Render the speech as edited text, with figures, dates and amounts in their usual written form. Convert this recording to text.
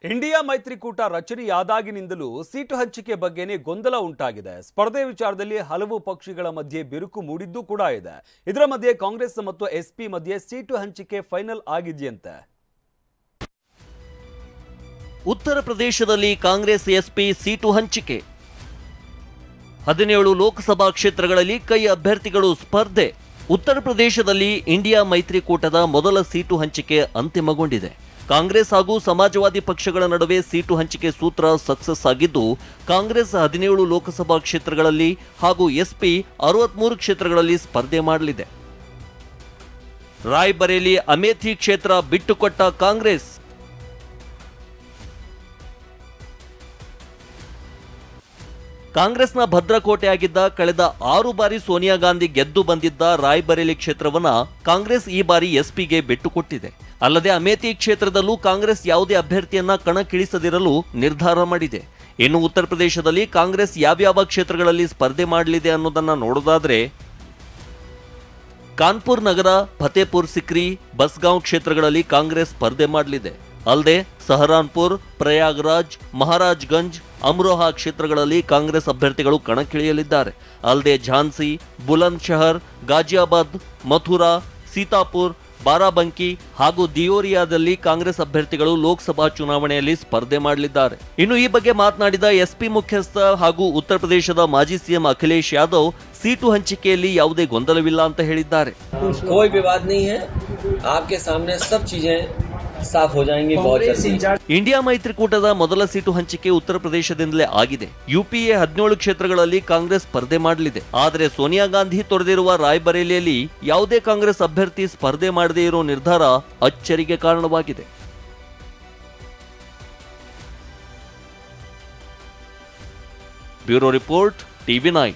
India ಮೈತ್ರಿಕೂಟ ರಚನೆಯಾದಾಗಿನಿಂದಲೂ seat ಹಂಚಿಕೆ ಬಗ್ಗೆನೇ ಗೊಂದಲ ಉಂಟಾಗಿದೆ. ಸ್ಪರ್ಧೆ ವಿಚಾರದಲ್ಲಿ ಹಲವು ಪಕ್ಷಗಳ ಮಧ್ಯೆ ಬಿರುಕು ಮೂಡಿದ್ದು ಕೂಡ ಇದೆ. ಇದರ ಮಧ್ಯೆ ಕಾಂಗ್ರೆಸ್ ಮತ್ತು ಎಸ್ಪಿ ಮಧ್ಯೆ ಸೀಟು ಹಂಚಿಕೆ ಫೈನಲ್ ಆಗಿದೆಯಂತೆ. ಉತ್ತರ ಪ್ರದೇಶದಲ್ಲಿ ಕಾಂಗ್ರೆಸ್ ಎಸ್ಪಿ ಸೀಟು ಹಂಚಿಕೆ. 17 ಲೋಕಸಭಾ ಕ್ಷೇತ್ರಗಳಲ್ಲಿ ಕೈ ಅಭ್ಯರ್ಥಿಗಳು ಸ್ಪರ್ಧೆ. ಉತ್ತರ ಪ್ರದೇಶದಲ್ಲಿ ಇಂಡಿಯಾ ಮೈತ್ರಿಕೂಟದ ಮೊದಲ ಸೀಟು ಹಂಚಿಕೆ ಅಂತಿಮಗೊಂಡಿದೆ. ಕಾಂಗ್ರೆಸ್ ಹಾಗೂ ಸಮಾಜವಾದಿ ಪಕ್ಷಗಳ ನಡುವೆ ಸೀಟು ಹಂಚಿಕೆ ಸೂತ್ರ ಸಕ್ಸಸ್ ಆಗಿದ್ದು, ಕಾಂಗ್ರೆಸ್ 17 ಲೋಕಸಭಾ ಕ್ಷೇತ್ರಗಳಲ್ಲಿ ಹಾಗೂ ಎಸ್ಪಿ 63 ಕ್ಷೇತ್ರಗಳಲ್ಲಿ ಸ್ಪರ್ಧೆ ಮಾಡಲಿದೆ. ರಾಯ್ಬರೇಲಿ ಅಮೇಥಿ ಕ್ಷೇತ್ರ ಬಿಟ್ಟುಕೊಟ್ಟ ಕಾಂಗ್ರೆಸ್. ಕಾಂಗ್ರೆಸ್ನ ಭದ್ರಕೋಟೆಯಾಗಿದ್ದ ಕಳೆದ 6 ಬಾರಿ ಸೋನಿಯಾ ಗಾಂಧಿ ಗೆದ್ದು ಬಂದಿದ್ದ ರಾಯ್ಬರೇಲಿ ಕ್ಷೇತ್ರವನ್ನ ಕಾಂಗ್ರೆಸ್ ಈ ಬಾರಿ ಎಸ್ಪಿಗೆ ಬಿಟ್ಟುಕೊಟ್ಟಿದೆ. ಅಲ್ಲದೆ ಅಮೇಥಿ ಕ್ಷೇತ್ರದಲ್ಲೂ ಕಾಂಗ್ರೆಸ್ ಯಾವುದೇ ಅಭ್ಯರ್ಥಿಯನ್ನ ಕಣಕ್ಕಿಳಿಸದಿರಲು ನಿರ್ಧಾರ ಮಾಡಿದೆ. ಇನ್ನು ಉತ್ತರ ಪ್ರದೇಶದಲ್ಲಿ ಕಾಂಗ್ರೆಸ್ ಯಾವ್ಯಾವ ಕ್ಷೇತ್ರಗಳಲ್ಲಿ ಸ್ಪರ್ಧೆ ಮಾಡಲಿದೆ ಅನ್ನೋದನ್ನ ನೋಡೋದಾದ್ರೆ, ಕಾನ್ಪುರ್ ನಗರ, ಫತೇಪುರ್ ಸಿಕ್ರಿ, ಬಸ್ಗಾಂವ್ ಕ್ಷೇತ್ರಗಳಲ್ಲಿ ಕಾಂಗ್ರೆಸ್ ಸ್ಪರ್ಧೆ ಮಾಡಲಿದೆ. ಅಲ್ಲದೆ ಸಹರಾನ್ಪುರ್, ಪ್ರಯಾಗ್ರಾಜ್, ಮಹಾರಾಜ್ಗಂಜ್, ಅಮ್ರೋಹಾ ಕ್ಷೇತ್ರಗಳಲ್ಲಿ ಕಾಂಗ್ರೆಸ್ ಅಭ್ಯರ್ಥಿಗಳು ಕಣಕ್ಕಿಳಿಯಲಿದ್ದಾರೆ. ಅಲ್ಲದೆ ಝಾನ್ಸಿ, ಬುಲಂದ್ ಶಹರ್, ಗಾಜಿಯಾಬಾದ್, ಮಥುರಾ, ಸೀತಾಪುರ್, ಬಾರಾಬಂಕಿ ಹಾಗೂ ದಿಯೋರಿಯಾದಲ್ಲಿ ಕಾಂಗ್ರೆಸ್ ಅಭ್ಯರ್ಥಿಗಳು ಲೋಕಸಭಾ ಚುನಾವಣೆಯಲ್ಲಿ ಸ್ಪರ್ಧೆ ಮಾಡಲಿದ್ದಾರೆ. ಇನ್ನು ಈ ಬಗ್ಗೆ ಮಾತನಾಡಿದ ಎಸ್ಪಿ ಮುಖ್ಯಸ್ಥ ಹಾಗೂ ಉತ್ತರ ಪ್ರದೇಶದ ಮಾಜಿ ಸಿಎಂ ಅಖಿಲೇಶ್ ಯಾದವ್ ಸೀಟು ಹಂಚಿಕೆಯಲ್ಲಿ ಯಾವುದೇ ಗೊಂದಲವಿಲ್ಲ ಅಂತ ಹೇಳಿದ್ದಾರೆ. कोई विवाद नहीं है, आपके सामने सब चीजें साफ हो जाएंगी बहुत जल्दी. ಇಂಡಿಯಾ ಮೈತ್ರಿಕೂಟದ ಮೊದಲ ಸೀಟು ಹಂಚಿಕೆ ಉತ್ತರ ಪ್ರದೇಶದಿಂದಲೇ ಆಗಿದೆ. ಯುಪಿಎ 17 ಕ್ಷೇತ್ರಗಳಲ್ಲಿ ಕಾಂಗ್ರೆಸ್ ಸ್ಪರ್ಧೆ ಮಾಡಲಿದೆ. ಆದರೆ ಸೋನಿಯಾ ಗಾಂಧಿ ತೊರೆದಿರುವ ರಾಯ್ಬರೇಲಿಯಲ್ಲಿ ಯಾವುದೇ ಕಾಂಗ್ರೆಸ್ ಅಭ್ಯರ್ಥಿ ಸ್ಪರ್ಧೆ ಮಾಡದೇ ಇರೋ ನಿರ್ಧಾರ ಅಚ್ಚರಿಗೆ ಕಾರಣವಾಗಿದೆ. Bureau report, TV9.